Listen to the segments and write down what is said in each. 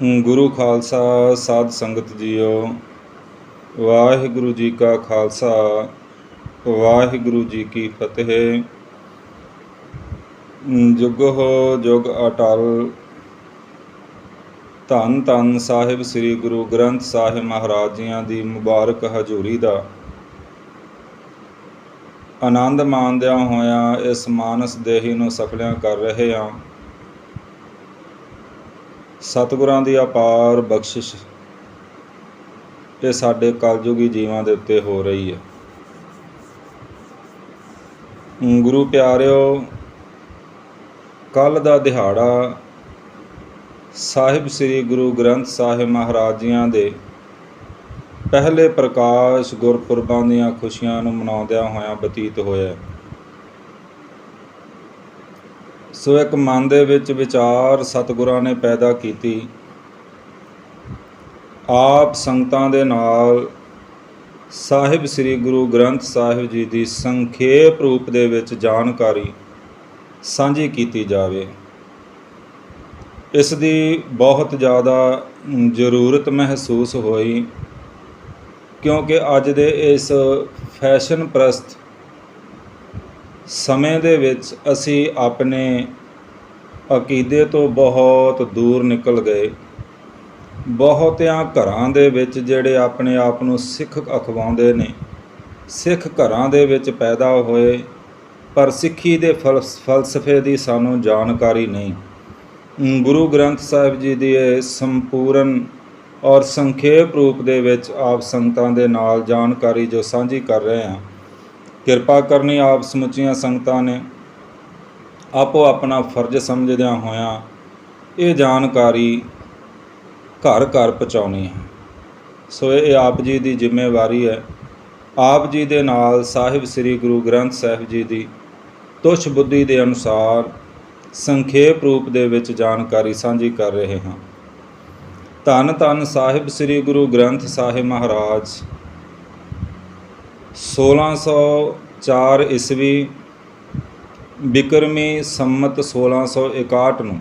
ਗੁਰੂ ਖਾਲਸਾ ਸਾਧ ਸੰਗਤ ਜੀਓ। ਵਾਹਿਗੁਰੂ ਜੀ ਕਾ ਖਾਲਸਾ, ਵਾਹਿਗੁਰੂ ਜੀ ਕੀ ਫਤਿਹ। ਜੁਗੋ ਜੁਗ ਅਟਲ। ਧੰਨ ਧੰਨ ਸਾਹਿਬ ਸ੍ਰੀ ਗੁਰੂ ਗ੍ਰੰਥ ਸਾਹਿਬ ਮਹਾਰਾਜ ਜੀਆਂ ਦੀ ਮੁਬਾਰਕ ਹਜ਼ੂਰੀ ਦਾ ਆਨੰਦ ਮਾਣਦਿਆਂ ਹੋਇਆਂ ਇਸ ਮਾਨਸ ਦੇਹੀ ਨੂੰ ਸਫਲਿਆਂ ਕਰ ਰਹੇ ਹਾਂ। ਸਤਿਗੁਰਾਂ ਦੀ ਅਪਾਰ ਬਖਸ਼ਿਸ਼ ਇਹ ਸਾਡੇ ਕਲਯੁਗੀ ਜੀਵਾਂ ਦੇ ਉੱਤੇ ਹੋ ਰਹੀ ਹੈ। ਗੁਰੂ ਪਿਆਰਿਓ, ਕੱਲ੍ਹ ਦਾ ਦਿਹਾੜਾ ਸਾਹਿਬ ਸ੍ਰੀ ਗੁਰੂ ਗ੍ਰੰਥ ਸਾਹਿਬ ਮਹਾਰਾਜ ਜੀਆਂ ਦੇ ਪਹਿਲੇ ਪ੍ਰਕਾਸ਼ ਗੁਰਪੁਰਬਾਂ ਦੀਆਂ ਖੁਸ਼ੀਆਂ ਨੂੰ ਮਨਾਉਂਦਿਆਂ ਹੋਇਆਂ ਬਤੀਤ ਹੋਇਆ। ਸੋ ਇੱਕ ਮਨ ਦੇ ਵਿੱਚ ਵਿਚਾਰ ਸਤਿਗੁਰਾਂ ਨੇ ਪੈਦਾ ਕੀਤੀ। ਆਪ ਸੰਗਤਾਂ ਦੇ ਨਾਲ ਸਾਹਿਬ ਸ੍ਰੀ ਗੁਰੂ ਗ੍ਰੰਥ ਸਾਹਿਬ ਜੀ ਦੀ ਸੰਖੇਪ ਰੂਪ ਦੇ ਵਿੱਚ ਜਾਣਕਾਰੀ ਸਾਂਝੀ ਕੀਤੀ ਜਾਵੇ। ਇਸ ਦੀ ਬਹੁਤ ਜ਼ਿਆਦਾ ਜ਼ਰੂਰਤ ਮਹਿਸੂਸ ਹੋਈ, ਕਿਉਂਕਿ ਅੱਜ ਦੇ ਇਸ ਫੈਸ਼ਨ ਪ੍ਰਸਤ ਸਮੇਂ ਦੇ ਵਿੱਚ ਅਸੀਂ ਆਪਣੇ ਅਕੀਦੇ ਤੋਂ ਬਹੁਤ ਦੂਰ ਨਿਕਲ ਗਏ। ਬਹੁਤਿਆਂ ਘਰਾਂ ਦੇ ਵਿੱਚ ਜਿਹੜੇ ਆਪਣੇ ਆਪ ਨੂੰ ਸਿੱਖ ਅਖਵਾਉਂਦੇ ਨੇ, ਸਿੱਖ ਘਰਾਂ ਦੇ ਵਿੱਚ ਪੈਦਾ ਹੋਏ, ਪਰ ਸਿੱਖੀ ਦੇ ਫਲਸਫੇ ਦੀ ਸਾਨੂੰ ਜਾਣਕਾਰੀ ਨਹੀਂ। ਗੁਰੂ ਗ੍ਰੰਥ ਸਾਹਿਬ ਜੀ ਦੀ ਇਹ ਸੰਪੂਰਨ ਔਰ ਸੰਖੇਪ ਰੂਪ ਦੇ ਵਿੱਚ ਆਪ ਸੰਗਤਾਂ ਦੇ ਨਾਲ ਜਾਣਕਾਰੀ ਜੋ ਸਾਂਝੀ ਕਰ ਰਹੇ ਹਾਂ, ਕਿਰਪਾ ਕਰਨੀ ਆਪ ਸਮੁੱਚੀਆਂ ਸੰਗਤਾਂ ਨੇ ਆਪੋ ਆਪਣਾ ਫਰਜ਼ ਸਮਝਦਿਆਂ ਹੋਇਆਂ ਇਹ ਜਾਣਕਾਰੀ ਘਰ ਘਰ ਪਹੁੰਚਾਉਣੀ ਹੈ। ਸੋ ਇਹ ਆਪ ਜੀ ਦੀ ਜ਼ਿੰਮੇਵਾਰੀ ਹੈ। ਆਪ ਜੀ ਦੇ ਨਾਲ ਸਾਹਿਬ ਸ੍ਰੀ ਗੁਰੂ ਗ੍ਰੰਥ ਸਾਹਿਬ ਜੀ ਦੀ ਤੁਛ ਬੁੱਧੀ ਦੇ ਅਨੁਸਾਰ ਸੰਖੇਪ ਰੂਪ ਦੇ ਵਿੱਚ ਜਾਣਕਾਰੀ ਸਾਂਝੀ ਕਰ ਰਹੇ ਹਾਂ। ਧੰਨ ਧੰਨ ਸਾਹਿਬ ਸ੍ਰੀ ਗੁਰੂ ਗ੍ਰੰਥ ਸਾਹਿਬ ਮਹਾਰਾਜ 1604 ਈਸਵੀ ਬਿਕਰਮੀ ਸੰਮਤ 1661 ਨੂੰ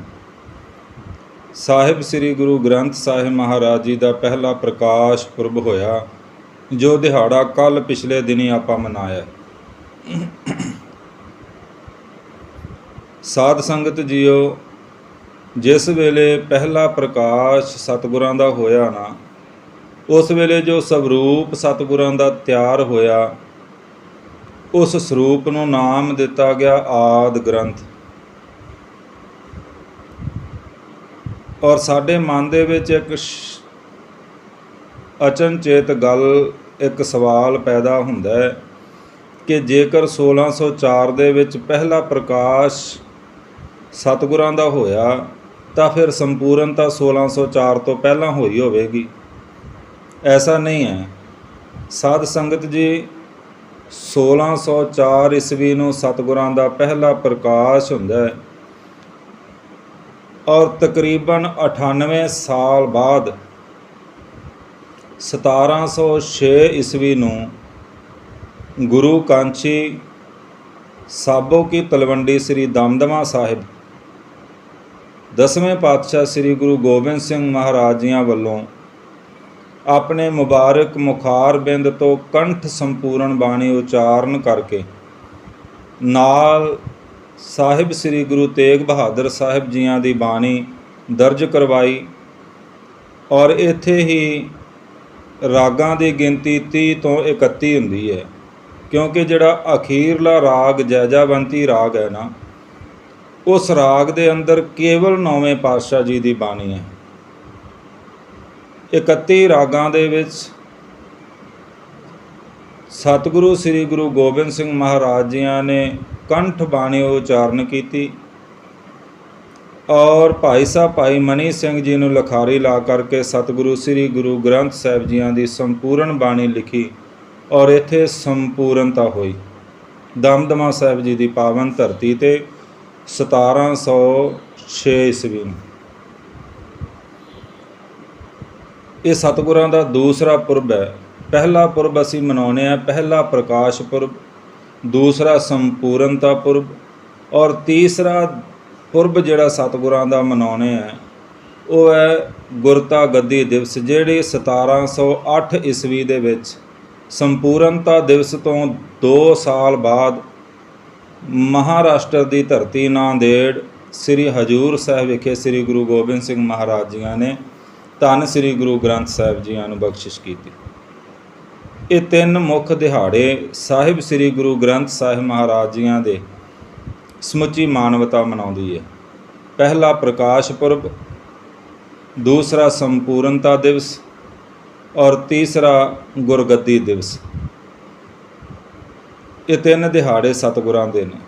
ਸਾਹਿਬ ਸ੍ਰੀ ਗੁਰੂ ਗ੍ਰੰਥ ਸਾਹਿਬ ਮਹਾਰਾਜ ਜੀ ਦਾ ਪਹਿਲਾ ਪ੍ਰਕਾਸ਼ ਪੁਰਬ ਹੋਇਆ, ਜੋ ਦਿਹਾੜਾ ਕੱਲ੍ਹ ਪਿਛਲੇ ਦਿਨੀ ਆਪਾਂ ਮਨਾਇਆ। ਸਾਧ ਸੰਗਤ ਜੀਓ, ਜਿਸ ਵੇਲੇ ਪਹਿਲਾ ਪ੍ਰਕਾਸ਼ ਸਤਿਗੁਰਾਂ ਦਾ ਹੋਇਆ ਨਾ, ਉਸ ਵੇਲੇ ਜੋ ਸਵਰੂਪ ਸਤਿਗੁਰਾਂ ਦਾ ਤਿਆਰ ਹੋਇਆ, ਉਸ ਸਰੂਪ ਨੂੰ ਨਾਮ ਦਿੱਤਾ ਗਿਆ ਆਦਿ ਗ੍ਰੰਥ। ਔਰ ਸਾਡੇ ਮਨ ਦੇ ਵਿੱਚ ਇੱਕ ਅਚਨਚੇਤ ਗੱਲ, ਇੱਕ ਸਵਾਲ ਪੈਦਾ ਹੁੰਦਾ ਹੈ ਕਿ ਜੇਕਰ 1604 ਦੇ ਵਿੱਚ ਪਹਿਲਾ ਪ੍ਰਕਾਸ਼ ਸਤਿਗੁਰਾਂ ਦਾ ਹੋਇਆ, ਤਾਂ ਫਿਰ ਸੰਪੂਰਨਤਾ 1604 ਤੋਂ ਪਹਿਲਾਂ ਹੋਈ ਹੋਵੇਗੀ। ਐਸਾ ਨਹੀਂ ਹੈ। ਸਾਧ ਸੰਗਤ ਜੀ, 1604 ਈਸਵੀ ਨੂੰ ਸਤਿਗੁਰਾਂ ਦਾ ਪਹਿਲਾ ਪ੍ਰਕਾਸ਼ ਹੁੰਦਾ ਹੈ, ਔਰ ਤਕਰੀਬਨ 98 ਸਾਲ ਬਾਅਦ 1706 ਈਸਵੀ ਨੂੰ ਗੁਰੂ ਕਾਂਚੀ ਸਾਬੋ ਕੀ ਤਲਵੰਡੀ ਸ੍ਰੀ ਦਮਦਮਾ ਸਾਹਿਬ 10ਵੇਂ ਪਾਤਸ਼ਾਹ ਸ੍ਰੀ ਗੁਰੂ ਗੋਬਿੰਦ ਸਿੰਘ ਮਹਾਰਾਜ ਜੀਆਂ ਵੱਲੋਂ ਆਪਣੇ ਮੁਬਾਰਕ ਮੁਖਾਰ ਬਿੰਦ ਤੋਂ ਕੰਠ ਸੰਪੂਰਨ ਬਾਣੀ ਉਚਾਰਨ ਕਰਕੇ ਨਾਲ ਸਾਹਿਬ ਸ੍ਰੀ ਗੁਰੂ ਤੇਗ ਬਹਾਦਰ ਸਾਹਿਬ ਜੀਆਂ ਦੀ ਬਾਣੀ ਦਰਜ ਕਰਵਾਈ। ਔਰ ਇੱਥੇ ਹੀ ਰਾਗਾਂ ਦੀ ਗਿਣਤੀ 30 ਤੋਂ 31 ਹੁੰਦੀ ਹੈ, ਕਿਉਂਕਿ ਜਿਹੜਾ ਅਖੀਰਲਾ ਰਾਗ ਜੈਜਾਵੰਤੀ ਰਾਗ ਹੈ ਨਾ, ਉਸ ਰਾਗ ਦੇ ਅੰਦਰ ਕੇਵਲ 9ਵੇਂ ਪਾਤਸ਼ਾਹ ਜੀ ਦੀ ਬਾਣੀ ਹੈ। 31 ਰਾਗਾਂ ਦੇ ਵਿੱਚ ਸਤਿਗੁਰੂ ਸ੍ਰੀ ਗੁਰੂ ਗੋਬਿੰਦ ਸਿੰਘ ਮਹਾਰਾਜ ਜੀਆਂ ਨੇ ਕੰਠ ਬਾਣੀ ਉਚਾਰਨ ਕੀਤੀ, ਔਰ ਭਾਈ ਸਾਹਿਬ ਭਾਈ ਮਨੀ ਸਿੰਘ ਜੀ ਨੂੰ ਲਿਖਾਰੀ ਲਾ ਕਰਕੇ ਸਤਿਗੁਰੂ ਸ੍ਰੀ ਗੁਰੂ ਗ੍ਰੰਥ ਸਾਹਿਬ ਜੀਆਂ ਦੀ ਸੰਪੂਰਨ ਬਾਣੀ ਲਿਖੀ, ਔਰ ਇੱਥੇ ਸੰਪੂਰਨਤਾ ਹੋਈ ਦਮਦਮਾ ਸਾਹਿਬ ਜੀ ਦੀ ਪਾਵਨ ਧਰਤੀ 'ਤੇ 1706 ਈਸਵੀ ਨੂੰ। ਇਹ ਸਤਿਗੁਰਾਂ ਦਾ ਦੂਸਰਾ ਪੁਰਬ ਹੈ। ਪਹਿਲਾ ਪੁਰਬ ਅਸੀਂ ਮਨਾਉਂਦੇ ਹਾਂ, ਪਹਿਲਾ ਪ੍ਰਕਾਸ਼ ਪੁਰਬ, ਦੂਸਰਾ ਸੰਪੂਰਨਤਾ ਪੁਰਬ, ਔਰ ਤੀਸਰਾ ਪੁਰਬ ਜਿਹੜਾ ਸਤਿਗੁਰਾਂ ਦਾ ਮਨਾਉਂਦੇ ਆ, ਉਹ ਹੈ ਗੁਰਤਾ ਗੱਦੀ ਦਿਵਸ, ਜਿਹੜੀ 1708 ਈਸਵੀ ਦੇ ਵਿੱਚ ਸੰਪੂਰਨਤਾ ਦਿਵਸ ਤੋਂ 2 ਸਾਲ ਬਾਅਦ ਮਹਾਰਾਸ਼ਟਰ ਦੀ ਧਰਤੀ ਨਾਂਦੇੜ ਸ੍ਰੀ ਹਜ਼ੂਰ ਸਾਹਿਬ ਵਿਖੇ ਸ੍ਰੀ ਗੁਰੂ ਗੋਬਿੰਦ ਸਿੰਘ ਮਹਾਰਾਜ ਜੀਆਂ ਨੇ ਧੰਨ ਸ੍ਰੀ ਗੁਰੂ ਗ੍ਰੰਥ ਸਾਹਿਬ ਜੀਆਂ ਨੂੰ ਬਖਸ਼ਿਸ਼ ਕੀਤੀ। ਇਹ 3 ਮੁੱਖ ਦਿਹਾੜੇ ਸਾਹਿਬ ਸ੍ਰੀ ਗੁਰੂ ਗ੍ਰੰਥ ਸਾਹਿਬ ਮਹਾਰਾਜ ਜੀਆਂ ਦੇ ਸਮੁੱਚੀ ਮਾਨਵਤਾ ਮਨਾਉਂਦੀ ਹੈ। ਪਹਿਲਾ ਪ੍ਰਕਾਸ਼ ਪੁਰਬ, ਦੂਸਰਾ ਸੰਪੂਰਨਤਾ ਦਿਵਸ ਔਰ ਤੀਸਰਾ ਗੁਰਗੱਦੀ ਦਿਵਸ। ਇਹ 3 ਦਿਹਾੜੇ ਸਤਿਗੁਰਾਂ ਦੇ ਨੇ।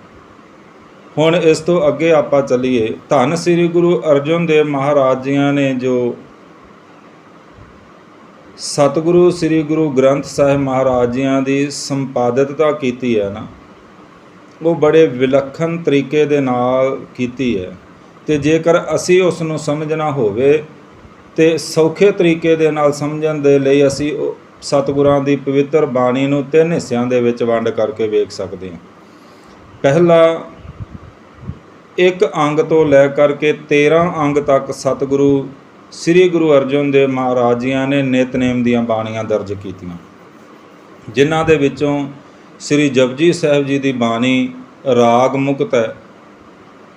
ਹੁਣ ਇਸ ਤੋਂ ਅੱਗੇ ਆਪਾਂ ਚੱਲੀਏ। ਧੰਨ ਸ੍ਰੀ ਗੁਰੂ ਅਰਜਨ ਦੇਵ ਮਹਾਰਾਜ ਜੀਆਂ ਨੇ ਜੋ ਸਤਿਗੁਰੂ ਸ੍ਰੀ ਗੁਰੂ ਗ੍ਰੰਥ ਸਾਹਿਬ ਮਹਾਰਾਜ ਜੀਆਂ ਦੀ ਸੰਪਾਦਿਤਤਾ ਕੀਤੀ ਹੈ ਨਾ, ਉਹ ਬੜੇ ਵਿਲੱਖਣ ਤਰੀਕੇ ਦੇ ਨਾਲ ਕੀਤੀ ਹੈ। ਅਤੇ ਜੇਕਰ ਅਸੀਂ ਉਸ ਨੂੰ ਸਮਝਣਾ ਹੋਵੇ ਤੇ ਸੌਖੇ ਤਰੀਕੇ ਦੇ ਨਾਲ ਸਮਝਣ ਦੇ ਲਈ ਅਸੀਂ ਸਤਿਗੁਰਾਂ ਦੀ ਪਵਿੱਤਰ ਬਾਣੀ ਨੂੰ 3 ਹਿੱਸਿਆਂ ਦੇ ਵਿੱਚ ਵੰਡ ਕਰਕੇ ਵੇਖ ਸਕਦੇ ਹਾਂ। ਪਹਿਲਾ, 1 ਅੰਗ ਤੋਂ ਲੈ ਕਰਕੇ 13 ਅੰਗ ਤੱਕ ਸਤਿਗੁਰੂ ਸ੍ਰੀ ਗੁਰੂ ਅਰਜਨ ਦੇਵ ਮਹਾਰਾਜ ਜੀਆਂ ਨੇ ਨਿਤਨੇਮ ਦੀਆਂ ਬਾਣੀਆਂ ਦਰਜ ਕੀਤੀਆਂ, ਜਿਨ੍ਹਾਂ ਦੇ ਵਿੱਚੋਂ ਸ੍ਰੀ ਜਪਜੀ ਸਾਹਿਬ ਜੀ ਦੀ ਬਾਣੀ ਰਾਗ ਮੁਕਤ ਹੈ।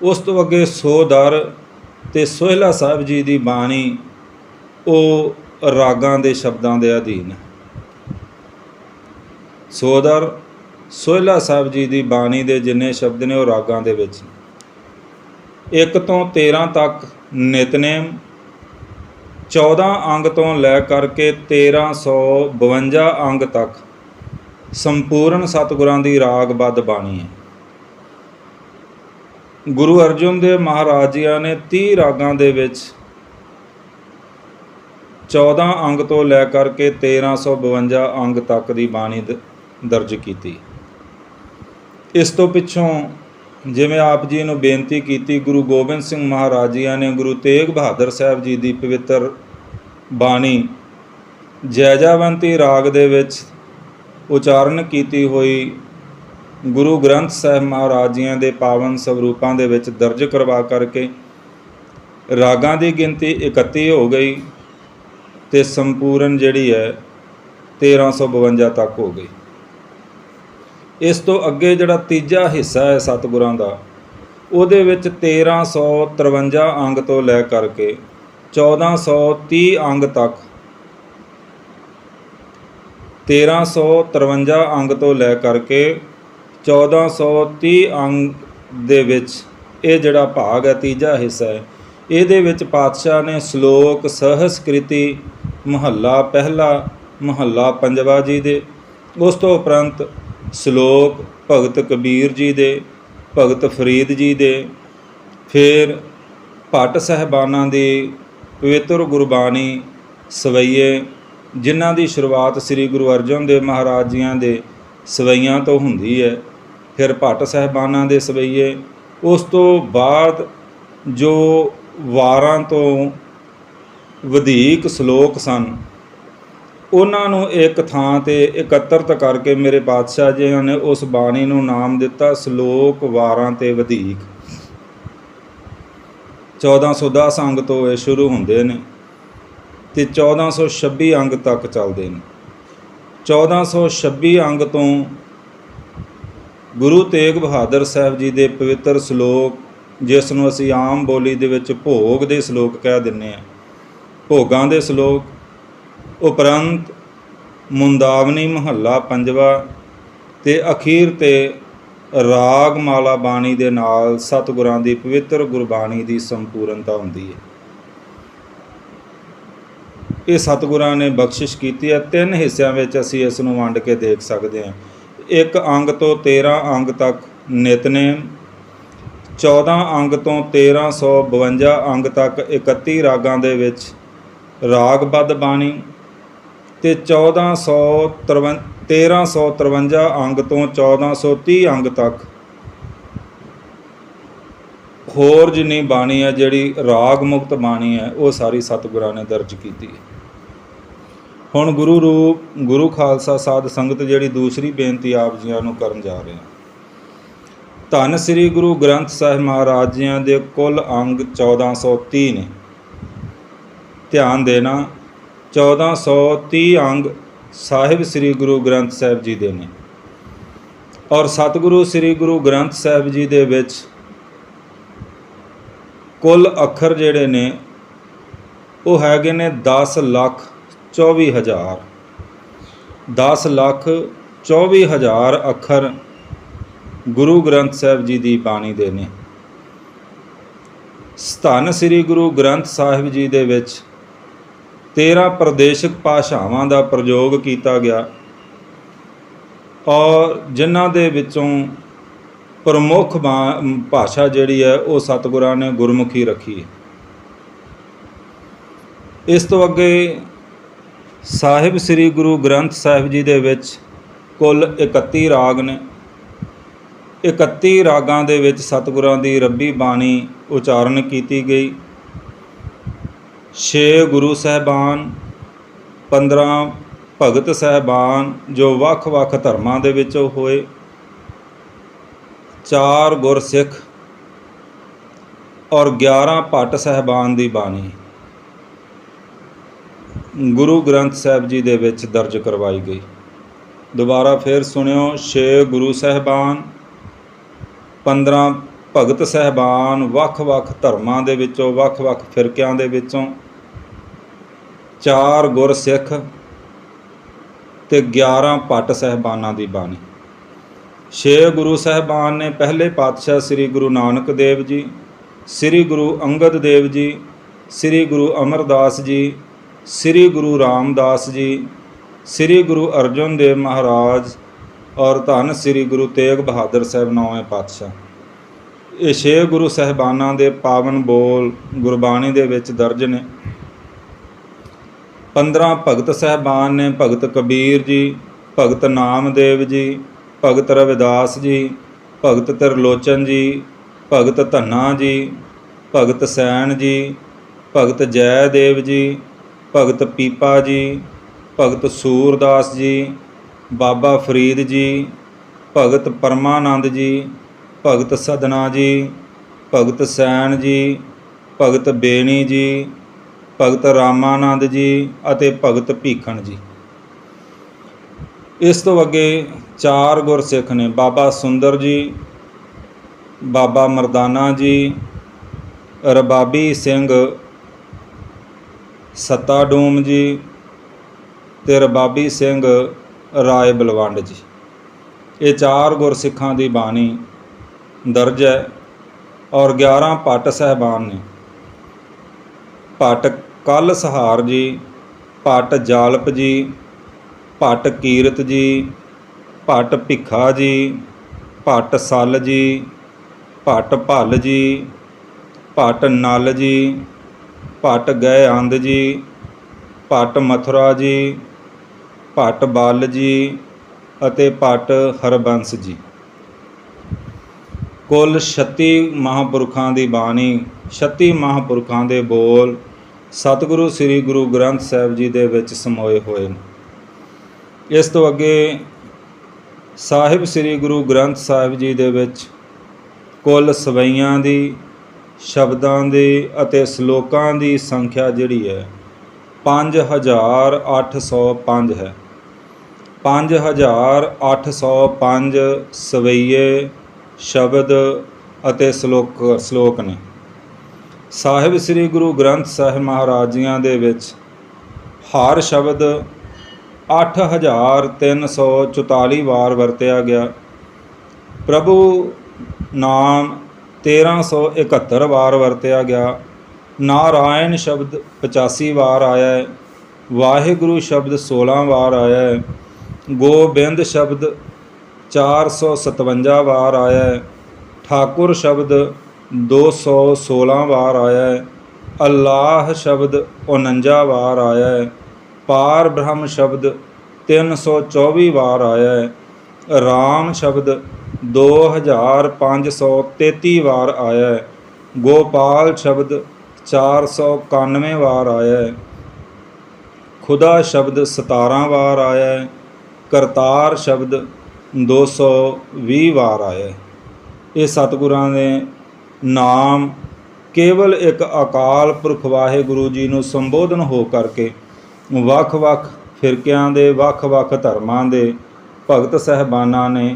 ਉਸ ਤੋਂ ਅੱਗੇ ਸੋਦਰ ਅਤੇ ਸੋਹਿਲਾ ਸਾਹਿਬ ਜੀ ਦੀ ਬਾਣੀ ਉਹ ਰਾਗਾਂ ਦੇ ਸ਼ਬਦਾਂ ਦੇ ਅਧੀਨ ਹੈ। ਸੋਦਰ ਸੋਹਿਲਾ ਸਾਹਿਬ ਜੀ ਦੀ ਬਾਣੀ ਦੇ ਜਿੰਨੇ ਸ਼ਬਦ ਨੇ ਉਹ ਰਾਗਾਂ ਦੇ ਵਿੱਚ। 1 ਤੋਂ 13 ਤੱਕ ਨਿਤਨੇਮ, 14 ਅੰਗ ਤੋਂ ਲੈ ਕਰਕੇ 1352 ਅੰਗ ਤੱਕ ਸੰਪੂਰਨ ਸਤਿਗੁਰਾਂ ਦੀ ਰਾਗਬੱਧ ਬਾਣੀ ਹੈ। ਗੁਰੂ ਅਰਜਨ ਦੇਵ ਮਹਾਰਾਜ ਜੀਆਂ ਨੇ 30 ਰਾਗਾਂ ਦੇ ਵਿੱਚ 14 ਅੰਗ ਤੋਂ ਲੈ ਕਰਕੇ 1352 ਅੰਗ ਤੱਕ ਦੀ ਬਾਣੀ ਦਰਜ ਕੀਤੀ। ਇਸ ਤੋਂ ਪਿੱਛੋਂ ਜਿਵੇਂ ਆਪ ਜੀ ਨੂੰ ਬੇਨਤੀ ਕੀਤੀ, ਗੁਰੂ ਗੋਬਿੰਦ ਸਿੰਘ ਮਹਾਰਾਜ ਜੀਆਂ ਨੇ ਗੁਰੂ ਤੇਗ ਬਹਾਦਰ ਸਾਹਿਬ ਜੀ ਦੀ ਪਵਿੱਤਰ ਬਾਣੀ ਜੈਜਾਵੰਤੀ ਰਾਗ ਦੇ ਵਿੱਚ ਉਚਾਰਨ ਕੀਤੀ ਹੋਈ ਗੁਰੂ ਗ੍ਰੰਥ ਸਾਹਿਬ ਮਹਾਰਾਜ ਜੀਆਂ ਦੇ ਪਾਵਨ ਸਰੂਪਾਂ ਦੇ ਵਿੱਚ ਦਰਜ ਕਰਵਾ ਕਰਕੇ ਰਾਗਾਂ ਦੀ ਗਿਣਤੀ 31 ਹੋ ਗਈ ਅਤੇ ਸੰਪੂਰਨ ਜਿਹੜੀ ਹੈ 1352 ਤੱਕ ਹੋ ਗਈ। ਇਸ ਤੋਂ ਅੱਗੇ ਜਿਹੜਾ ਤੀਜਾ ਹਿੱਸਾ ਹੈ ਸਤਿਗੁਰਾਂ ਦਾ, ਉਹਦੇ ਵਿੱਚ 1353 ਅੰਗ ਤੋਂ ਲੈ ਕਰਕੇ 1430 ਅੰਗ ਤੱਕ, 1353 ਅੰਗ ਤੋਂ ਲੈ ਕਰਕੇ 1430 ਅੰਗ ਦੇ ਵਿੱਚ ਇਹ ਜਿਹੜਾ ਭਾਗ ਹੈ, ਤੀਜਾ ਹਿੱਸਾ ਹੈ, ਇਹਦੇ ਵਿੱਚ ਪਾਤਸ਼ਾਹ ਨੇ ਸ਼ਲੋਕ ਸਹਸਕ੍ਰਿਤੀ ਮਹੱਲਾ ਪਹਿਲਾ ਮਹੱਲਾ ਪੰਜਵਾ ਜੀ ਦੇ, ਉਸ ਤੋਂ ਉਪਰੰਤ ਸ਼ਲੋਕ ਭਗਤ ਕਬੀਰ ਜੀ ਦੇ, ਭਗਤ ਫਰੀਦ ਜੀ ਦੇ, ਫਿਰ ਭੱਟ ਸਾਹਿਬਾਨਾਂ ਦੀ ਪਵਿੱਤਰ ਗੁਰਬਾਣੀ ਸਵਈਏ, ਜਿਨ੍ਹਾਂ ਦੀ ਸ਼ੁਰੂਆਤ ਸ੍ਰੀ ਗੁਰੂ ਅਰਜਨ ਦੇਵ ਮਹਾਰਾਜ ਜੀਆਂ ਦੇ ਸਵਈਆਂ ਤੋਂ ਹੁੰਦੀ ਹੈ, ਫਿਰ ਭੱਟ ਸਾਹਿਬਾਨਾਂ ਦੇ ਸਵਈਏ। ਉਸ ਤੋਂ ਬਾਅਦ ਜੋ ਵਾਰਾਂ ਤੋਂ ਵਧੇਕ ਸ਼ਲੋਕ ਸਨ, ਉਹਨਾਂ ਨੂੰ ਇੱਕ ਥਾਂ 'ਤੇ ਇਕੱਤਰਤ ਕਰਕੇ ਮੇਰੇ ਪਾਤਸ਼ਾਹ ਜੀ ਨੇ ਉਸ ਬਾਣੀ ਨੂੰ ਨਾਮ ਦਿੱਤਾ ਸ਼ਲੋਕ ਵਾਰਾਂ ਤੇ ਵਧੇਕ। 1410 ਅੰਗ ਤੋਂ ਇਹ ਸ਼ੁਰੂ ਹੁੰਦੇ ਨੇ ਅਤੇ 1426 ਅੰਗ ਤੱਕ ਚੱਲਦੇ ਨੇ। 1426 ਅੰਗ ਤੋਂ ਗੁਰੂ ਤੇਗ ਬਹਾਦਰ ਸਾਹਿਬ ਜੀ ਦੇ ਪਵਿੱਤਰ ਸ਼ਲੋਕ, ਜਿਸ ਨੂੰ ਅਸੀਂ ਆਮ ਬੋਲੀ ਦੇ ਵਿੱਚ ਭੋਗ ਦੇ ਸ਼ਲੋਕ ਕਹਿ ਦਿੰਦੇ ਹਾਂ, ਭੋਗਾਂ ਦੇ ਸ਼ਲੋਕ, ਉਪਰੰਤ ਮੁੰਦਾਵਨੀ ਮਹੱਲਾ ਪੰਜਵਾ ਅਤੇ ਅਖੀਰ 'ਤੇ ਰਾਗ ਮਾਲਾ ਬਾਣੀ ਦੇ ਨਾਲ ਸਤਿਗੁਰਾਂ ਦੀ ਪਵਿੱਤਰ ਗੁਰਬਾਣੀ ਦੀ ਸੰਪੂਰਨਤਾ ਹੁੰਦੀ ਹੈ। ਇਹ ਸਤਿਗੁਰਾਂ ਨੇ ਬਖਸ਼ਿਸ਼ ਕੀਤੀ ਹੈ। 3 ਹਿੱਸਿਆਂ ਵਿੱਚ ਅਸੀਂ ਇਸ ਨੂੰ ਵੰਡ ਕੇ ਦੇਖ ਸਕਦੇ ਹਾਂ। 1 ਅੰਗ ਤੋਂ 13 ਅੰਗ ਤੱਕ ਨਿਤਨੇਮ, 14 ਅੰਗ ਤੋਂ 1352 ਅੰਗ ਤੱਕ 31 ਰਾਗਾਂ ਦੇ ਵਿੱਚ ਰਾਗਬੱਧ ਬਾਣੀ, ਅਤੇ 1353 ਅੰਗ ਤੋਂ 1430 ਅੰਗ ਤੱਕ ਹੋਰ ਜਿੰਨੀ ਬਾਣੀ ਹੈ, ਜਿਹੜੀ ਰਾਗ ਮੁਕਤ ਬਾਣੀ ਹੈ, ਉਹ ਸਾਰੀ ਸਤਿਗੁਰਾਂ ਨੇ ਦਰਜ ਕੀਤੀ ਹੈ। ਹੁਣ ਗੁਰੂ ਰੂਪ ਗੁਰੂ ਖਾਲਸਾ ਸਾਧ ਸੰਗਤ ਜਿਹੜੀ ਦੂਸਰੀ ਬੇਨਤੀ ਆਪ ਜੀਆਂ ਨੂੰ ਕਰਨ ਜਾ ਰਹੇ ਹਾਂ। ਧੰਨ ਸ੍ਰੀ ਗੁਰੂ ਗ੍ਰੰਥ ਸਾਹਿਬ ਮਹਾਰਾਜ ਜੀਆਂ ਦੇ ਕੁੱਲ ਅੰਗ 1430 ਨੇ। ਧਿਆਨ ਦੇਣਾ 1430 ਅੰਗ ਸਾਹਿਬ ਸ੍ਰੀ ਗੁਰੂ ਗ੍ਰੰਥ ਸਾਹਿਬ ਜੀ ਦੇ ਨੇ। ਔਰ ਸਤਿਗੁਰੂ ਸ੍ਰੀ ਗੁਰੂ ਗ੍ਰੰਥ ਸਾਹਿਬ ਜੀ ਦੇ ਵਿੱਚ ਕੁੱਲ ਅੱਖਰ ਜਿਹੜੇ ਨੇ ਉਹ ਹੈਗੇ ਨੇ 10,24,000। 10,24,000 ਅੱਖਰ ਗੁਰੂ ਗ੍ਰੰਥ ਸਾਹਿਬ ਜੀ ਦੀ ਬਾਣੀ ਦੇ ਨੇ। ਧੰਨ ਸ੍ਰੀ ਗੁਰੂ ਗ੍ਰੰਥ ਸਾਹਿਬ ਜੀ ਦੇ ਵਿੱਚ 13 ਪ੍ਰਦੇਸ਼ਿਕ ਭਾਸ਼ਾਵਾਂ ਦਾ ਪ੍ਰਯੋਗ ਕੀਤਾ ਗਿਆ ਔਰ ਜਿਨ੍ਹਾਂ ਦੇ ਵਿੱਚੋਂ ਪ੍ਰਮੁੱਖ ਭਾਸ਼ਾ ਜਿਹੜੀ ਹੈ ਉਹ ਸਤਿਗੁਰਾਂ ਨੇ ਗੁਰਮੁਖੀ ਰੱਖੀ ਹੈ। ਇਸ ਤੋਂ ਅੱਗੇ ਸਾਹਿਬ ਸ੍ਰੀ ਗੁਰੂ ਗ੍ਰੰਥ ਸਾਹਿਬ ਜੀ ਦੇ ਵਿੱਚ ਕੁੱਲ 31 ਰਾਗ ਨੇ। 31 ਰਾਗਾਂ ਦੇ ਵਿੱਚ ਸਤਿਗੁਰਾਂ ਦੀ ਰੱਬੀ ਬਾਣੀ ਉਚਾਰਨ ਕੀਤੀ ਗਈ। 6 ਗੁਰੂ ਸਾਹਿਬਾਨ, 15 ਭਗਤ ਸਾਹਿਬਾਨ ਜੋ ਵੱਖ-ਵੱਖ ਧਰਮਾਂ ਦੇ ਵਿੱਚੋਂ ਹੋਏ, 4 ਗੁਰਸਿੱਖ ਔਰ 11 ਭੱਟ ਸਾਹਿਬਾਨ ਦੀ ਬਾਣੀ ਗੁਰੂ ਗ੍ਰੰਥ ਸਾਹਿਬ ਜੀ ਦੇ ਵਿੱਚ ਦਰਜ ਕਰਵਾਈ ਗਈ। ਦੁਬਾਰਾ ਫਿਰ ਸੁਣਿਓ, 6 ਗੁਰੂ ਸਾਹਿਬਾਨ, 15 ਭਗਤ ਸਾਹਿਬਾਨ ਵੱਖ-ਵੱਖ ਧਰਮਾਂ ਦੇ ਵਿੱਚੋਂ, ਵੱਖ-ਵੱਖ ਫਿਰਕਿਆਂ ਦੇ ਵਿੱਚੋਂ, 4 ਗੁਰਸਿੱਖ ਤੇ 11 ਭੱਟ ਸਾਹਿਬਾਨਾਂ ਦੀ ਬਾਣੀ। 6 ਗੁਰੂ ਸਾਹਿਬਾਨ ਨੇ ਪਹਿਲੇ ਪਾਤਸ਼ਾਹ ਸ੍ਰੀ ਗੁਰੂ ਨਾਨਕ ਦੇਵ ਜੀ, ਸ੍ਰੀ ਗੁਰੂ ਅੰਗਦ ਦੇਵ ਜੀ, ਸ੍ਰੀ ਗੁਰੂ ਅਮਰਦਾਸ ਜੀ, ਸ੍ਰੀ ਗੁਰੂ ਰਾਮਦਾਸ ਜੀ, ਸ੍ਰੀ ਗੁਰੂ ਅਰਜਨ ਦੇਵ ਮਹਾਰਾਜ ਔਰ ਧੰਨ ਸ੍ਰੀ ਗੁਰੂ ਤੇਗ ਬਹਾਦਰ ਸਾਹਿਬ 9ਵੇਂ ਪਾਤਸ਼ਾਹ। ਇਹ 6 ਗੁਰੂ ਸਾਹਿਬਾਨਾਂ ਦੇ ਪਾਵਨ ਬੋਲ ਗੁਰਬਾਣੀ ਦੇ ਵਿੱਚ ਦਰਜ ਨੇ। 15 ਭਗਤ ਸਾਹਿਬਾਨ ਨੇ, ਭਗਤ ਕਬੀਰ ਜੀ, ਭਗਤ ਨਾਮਦੇਵ ਜੀ, ਭਗਤ ਰਵਿਦਾਸ ਜੀ, ਭਗਤ ਤਿਰਲੋਚਨ ਜੀ, ਭਗਤ ਧੰਨਾ ਜੀ, ਭਗਤ ਸੈਣ ਜੀ, ਭਗਤ ਜੈਦੇਵ ਜੀ, ਭਗਤ ਪੀਪਾ ਜੀ, ਭਗਤ ਸੂਰਦਾਸ ਜੀ, ਬਾਬਾ ਫਰੀਦ ਜੀ, ਭਗਤ ਪਰਮਾਨੰਦ ਜੀ, ਭਗਤ ਸਦਨਾ ਜੀ, ਭਗਤ ਸੈਣ ਜੀ, ਭਗਤ ਬੇਣੀ ਜੀ, ਭਗਤ ਰਾਮਾਨੰਦ ਜੀ ਅਤੇ ਭਗਤ ਭੀਖਣ ਜੀ। ਇਸ ਤੋਂ ਅੱਗੇ 4 ਗੁਰਸਿੱਖ ਨੇ, ਬਾਬਾ ਸੁੰਦਰ ਜੀ, ਬਾਬਾ ਮਰਦਾਨਾ ਜੀ, ਰਬਾਬੀ ਸਿੰਘ ਸੱਤਾ ਡੂਮ ਜੀ ਤੇ ਰਬਾਬੀ ਸਿੰਘ ਰਾਏ ਬਲਵੰਡ ਜੀ। ਇਹ 4 ਗੁਰਸਿੱਖਾਂ ਦੀ ਬਾਣੀ ਦਰਜ ਹੈ ਔਰ 11 ਭੱਟ ਸਾਹਿਬਾਨ ਨੇ। ਭੱਟ ਕਲ ਸਹਾਰ ਜੀ, ਭੱਟ ਜਾਲਪ ਜੀ, ਭੱਟ ਕੀਰਤ ਜੀ, ਭੱਟ ਭਿੱਖਾ ਜੀ, ਭੱਟ ਸੱਲ ਜੀ, ਭੱਟ ਭੱਲ ਜੀ, ਭੱਟ ਨਲ ਜੀ, ਭੱਟ ਗਏ ਅੰਧ ਜੀ, ਭੱਟ ਮਥੁਰਾ ਜੀ, ਭੱਟ ਬਲ ਜੀ ਅਤੇ ਭੱਟ ਹਰਬੰਸ ਜੀ। ਕੁੱਲ 36 ਮਹਾਂਪੁਰਖਾਂ ਦੀ ਬਾਣੀ, 36 ਮਹਾਂਪੁਰਖਾਂ ਦੇ ਬੋਲ ਸਤਿਗੁਰੂ ਸ੍ਰੀ ਗੁਰੂ ਗ੍ਰੰਥ ਸਾਹਿਬ ਜੀ ਦੇ ਵਿੱਚ ਸਮੋਏ ਹੋਏ ਨੇ। ਇਸ ਤੋਂ ਅੱਗੇ ਸਾਹਿਬ ਸ੍ਰੀ ਗੁਰੂ ਗ੍ਰੰਥ ਸਾਹਿਬ ਜੀ ਦੇ ਵਿੱਚ ਕੁੱਲ ਸਵਈਆਂ ਦੀ, ਸ਼ਬਦਾਂ ਦੀ ਅਤੇ ਸ਼ਲੋਕਾਂ ਦੀ ਸੰਖਿਆ ਜਿਹੜੀ ਹੈ 5805 ਹੈ। 5805 ਸਵਈਏ, ਸ਼ਬਦ ਅਤੇ ਸ਼ਲੋਕ ਨੇ। ਸਾਹਿਬ ਸ੍ਰੀ ਗੁਰੂ ਗ੍ਰੰਥ ਸਾਹਿਬ ਮਹਾਰਾਜ ਜੀਆਂ ਦੇ ਵਿੱਚ ਹਰ ਸ਼ਬਦ 8344 ਵਾਰ ਵਰਤਿਆ ਗਿਆ। ਪ੍ਰਭੂ ਨਾਮ 1371 ਵਾਰ ਵਰਤਿਆ ਗਿਆ। ਨਾਰਾਇਣ ਸ਼ਬਦ 85 ਵਾਰ ਆਇਆ ਹੈ। ਵਾਹਿਗੁਰੂ ਸ਼ਬਦ 16 ਵਾਰ ਆਇਆ ਹੈ। ਗੋਬਿੰਦ ਸ਼ਬਦ 457 ਵਾਰ ਆਇਆ ਹੈ। ਠਾਕੁਰ ਸ਼ਬਦ 216 ਵਾਰ ਆਇਆ ਹੈ। ਅੱਲਾਹ ਸ਼ਬਦ 49 ਵਾਰ ਆਇਆ ਹੈ। ਪਾਰ ਬ੍ਰਹਮ ਸ਼ਬਦ 324 ਵਾਰ ਆਇਆ ਹੈ। ਰਾਮ ਸ਼ਬਦ 2533 ਵਾਰ ਆਇਆ ਹੈ। ਗੋਪਾਲ ਸ਼ਬਦ 491 ਵਾਰ ਆਇਆ ਹੈ। ਖੁਦਾ ਸ਼ਬਦ 17 ਵਾਰ ਆਇਆ ਹੈ। ਕਰਤਾਰ ਸ਼ਬਦ 220 ਵਾਰ ਆਇਆ ਹੈ। ਇਹ ਸਤਿਗੁਰਾਂ ਨੇ ਨਾਮ ਕੇਵਲ ਇੱਕ ਅਕਾਲ ਪੁਰਖ ਵਾਹਿਗੁਰੂ ਜੀ ਨੂੰ ਸੰਬੋਧਨ ਹੋ ਕਰਕੇ ਵੱਖ-ਵੱਖ ਫਿਰਕਿਆਂ ਦੇ ਵੱਖ-ਵੱਖ ਧਰਮਾਂ ਦੇ ਭਗਤ ਸਹਿਬਾਨਾਂ ਨੇ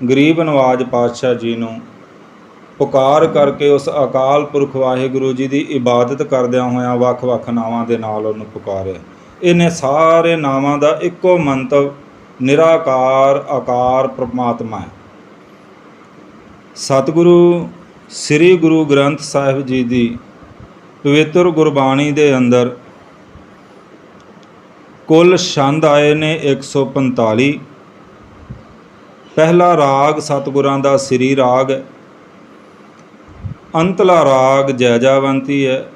ਗਰੀਬ ਨਵਾਜ ਪਾਤਸ਼ਾਹ ਜੀ ਨੂੰ ਪੁਕਾਰ ਕਰਕੇ ਉਸ ਅਕਾਲ ਪੁਰਖ ਵਾਹਿਗੁਰੂ ਜੀ ਦੀ ਇਬਾਦਤ ਕਰਦਿਆਂ ਹੋਇਆਂ ਵੱਖ-ਵੱਖ ਨਾਵਾਂ ਦੇ ਨਾਲ ਉਹਨੂੰ ਪੁਕਾਰਿਆ। ਇਹਨੇ ਸਾਰੇ ਨਾਵਾਂ ਦਾ ਇੱਕੋ ਮੰਤਵ ਨਿਰਾਕਾਰ ਆਕਾਰ ਪਰਮਾਤਮਾ ਹੈ। ਸਤਿਗੁਰੂ ਸ੍ਰੀ ਗੁਰੂ ਗ੍ਰੰਥ ਸਾਹਿਬ ਜੀ ਦੀ ਪਵਿੱਤਰ ਗੁਰਬਾਣੀ ਦੇ ਅੰਦਰ ਕੁੱਲ ਛੰਦ ਆਏ ਨੇ 145। ਪਹਿਲਾ ਰਾਗ ਸਤਿਗੁਰਾਂ ਦਾ ਸ੍ਰੀ ਰਾਗ ਹੈ। ਅੰਤਲਾ ਰਾਗ ਜੈਜਾਵੰਤੀ ਹੈ।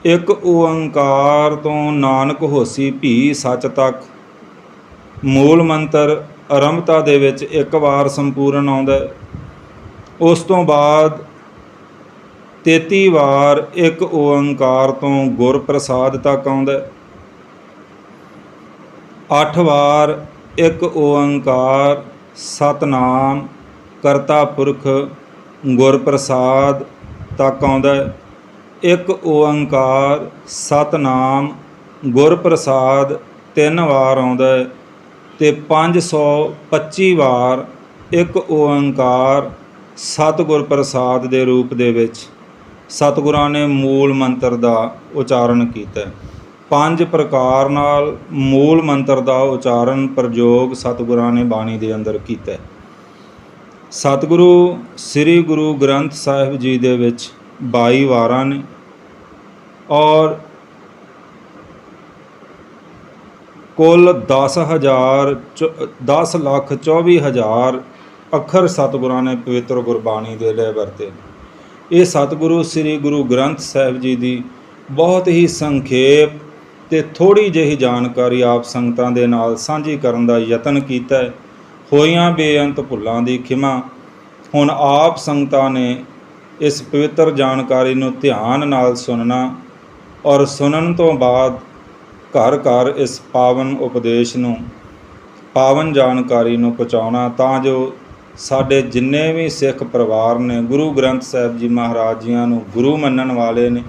ਇੱਕ ਓੰਕਾਰ ਤੋਂ ਨਾਨਕ ਹੋਸੀ ਭੀ ਸੱਚ ਤੱਕ ਮੂਲ ਮੰਤਰ ਆਰੰਭਤਾ ਦੇ ਵਿੱਚ ਇੱਕ ਵਾਰ ਸੰਪੂਰਨ ਆਉਂਦਾ। ਉਸ ਤੋਂ ਬਾਅਦ 33 ਵਾਰ ਇੱਕ ਓੰਕਾਰ ਤੋਂ ਗੁਰ ਪ੍ਰਸਾਦ ਤੱਕ ਆਉਂਦਾ। 8 ਵਾਰ ਇੱਕ ਓੰਕਾਰ ਸਤਨਾਮ ਕਰਤਾ ਪੁਰਖ ਗੁਰ ਪ੍ਰਸਾਦ ਤੱਕ ਆਉਂਦਾ। ਇੱਕ ਓੰਕਾਰ ਸਤਨਾਮ ਗੁਰ ਪ੍ਰਸਾਦ 3 ਵਾਰ ਆਉਂਦਾ ਅਤੇ 525 ਵਾਰ ਇੱਕ ਓੰਕਾਰ ਸਤਿਗੁਰ ਪ੍ਰਸਾਦ ਦੇ ਰੂਪ ਦੇ ਵਿੱਚ ਸਤਿਗੁਰਾਂ ਨੇ ਮੂਲ ਮੰਤਰ ਦਾ ਉਚਾਰਨ ਕੀਤਾ। 5 ਪ੍ਰਕਾਰ ਨਾਲ ਮੂਲ ਮੰਤਰ ਦਾ ਉਚਾਰਨ ਪ੍ਰਯੋਗ ਸਤਿਗੁਰਾਂ ਨੇ ਬਾਣੀ ਦੇ ਅੰਦਰ ਕੀਤਾ। ਸਤਿਗੁਰੂ ਸ੍ਰੀ ਗੁਰੂ ਗ੍ਰੰਥ ਸਾਹਿਬ ਜੀ ਦੇ ਵਿੱਚ 22 ਵਾਰਾਂ ਨੇ ਔਰ ਕੁੱਲ 10,24,000 ਅੱਖਰ ਸਤਿਗੁਰਾਂ ਨੇ ਪਵਿੱਤਰ ਗੁਰਬਾਣੀ ਦੇ ਲਈ ਵਰਤੇ। ਇਹ ਸਤਿਗੁਰੂ ਸ੍ਰੀ ਗੁਰੂ ਗ੍ਰੰਥ ਸਾਹਿਬ ਜੀ ਦੀ ਬਹੁਤ ਹੀ ਸੰਖੇਪ ਅਤੇ ਥੋੜ੍ਹੀ ਜਿਹੀ ਜਾਣਕਾਰੀ ਆਪ ਸੰਗਤਾਂ ਦੇ ਨਾਲ ਸਾਂਝੀ ਕਰਨ ਦਾ ਯਤਨ ਕੀਤਾ ਹੈ। ਹੋਈਆਂ ਬੇਅੰਤ ਭੁੱਲਾਂ ਦੀ ਖਿਮਾ। ਹੁਣ ਆਪ ਸੰਗਤਾਂ ਨੇ ਇਸ ਪਵਿੱਤਰ ਜਾਣਕਾਰੀ ਨੂੰ ਧਿਆਨ ਨਾਲ ਸੁਣਨਾ ਔਰ ਸੁਣਨ ਤੋਂ ਬਾਅਦ ਘਰ ਘਰ ਇਸ ਪਾਵਨ ਉਪਦੇਸ਼ ਨੂੰ ਪਾਵਨ ਜਾਣਕਾਰੀ ਨੂੰ ਪਹੁੰਚਾਉਣਾ, ਤਾਂ ਜੋ ਸਾਡੇ ਜਿੰਨੇ ਵੀ ਸਿੱਖ ਪਰਿਵਾਰ ਨੇ ਗੁਰੂ ਗ੍ਰੰਥ ਸਾਹਿਬ ਜੀ ਮਹਾਰਾਜ ਜੀਆਂ ਨੂੰ ਗੁਰੂ ਮੰਨਣ ਵਾਲੇ ਨੇ,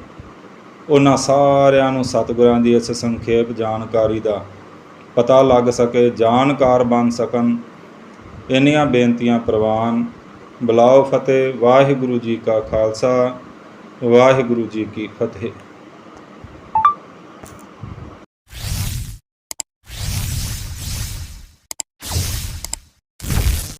ਉਹਨਾਂ ਸਾਰਿਆਂ ਨੂੰ ਸਤਿਗੁਰਾਂ ਦੀ ਇਸ ਸੰਖੇਪ ਜਾਣਕਾਰੀ ਦਾ ਪਤਾ ਲੱਗ ਸਕੇ, ਜਾਣਕਾਰ ਬਣ ਸਕਣ। ਇੰਨੀਆਂ ਬੇਨਤੀਆਂ ਪ੍ਰਵਾਨ। ਬੁਲਾਓ ਫਤਿਹ। ਵਾਹਿਗੁਰੂ ਜੀ ਕਾ ਖਾਲਸਾ, ਵਾਹਿਗੁਰੂ ਜੀ ਕੀ ਫਤਿਹ।